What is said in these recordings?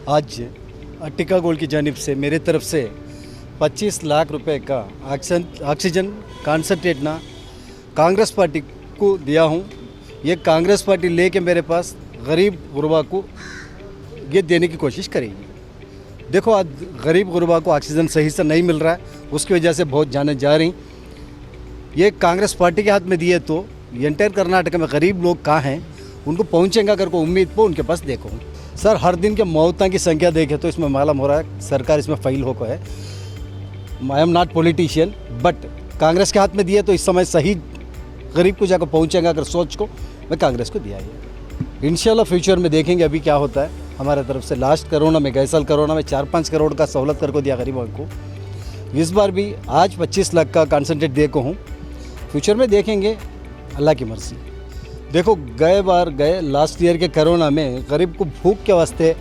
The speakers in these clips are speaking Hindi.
आज अर्टिगा गोल्ड की जानिब से मेरे तरफ से 25 लाख रुपए का ऑक्सीजन कॉन्सनट्रेट ना कांग्रेस पार्टी को दिया हूँ। ये कांग्रेस पार्टी लेके मेरे पास गरीब गुरबा को ये देने की कोशिश करेगी। देखो आज गरीब गुरबा को ऑक्सीजन सही से नहीं मिल रहा है, उसकी वजह से बहुत जाने जा रही। ये कांग्रेस पार्टी के हाथ में दिए तो एंटायर कर्नाटक में गरीब लोग कहाँ हैं उनको पहुँचेंगे अगर को उम्मीद को उनके पास देखो। सर हर दिन के मौतों की संख्या देखें तो इसमें मालूम हो रहा है सरकार इसमें फेल हो है। I am not politician but Congress के हाथ में दिए तो इस समय सही गरीब को जाकर पहुँचेंगे अगर सोच को मैं कांग्रेस को दिया है। इंशाल्लाह फ्यूचर में देखेंगे अभी क्या होता है। हमारे तरफ से लास्ट कोरोना में गए साल कोरोना में 4-5 करोड़ का सहूलत करके दिया गरीबों को। इस बार भी आज 25 लाख का कॉन्सनट्रेट दे को हूँ। फ्यूचर में देखेंगे अल्लाह की मर्जी। देखो गए लास्ट ईयर के कोरोना में गरीब को भूख के वास्ते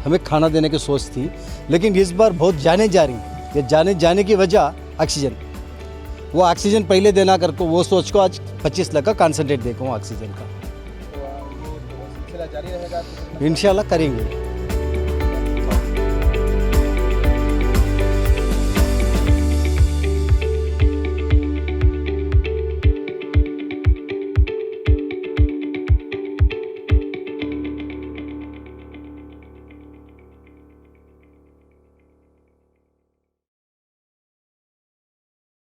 हमें खाना देने की सोच थी, लेकिन इस बार बहुत जाने जा रही। ये जाने की वजह ऑक्सीजन, वो ऑक्सीजन पहले देना करके वो सोच को आज 25 लाख का कॉन्सनट्रेट देखो ऑक्सीजन का। इंशाल्लाह करेंगे।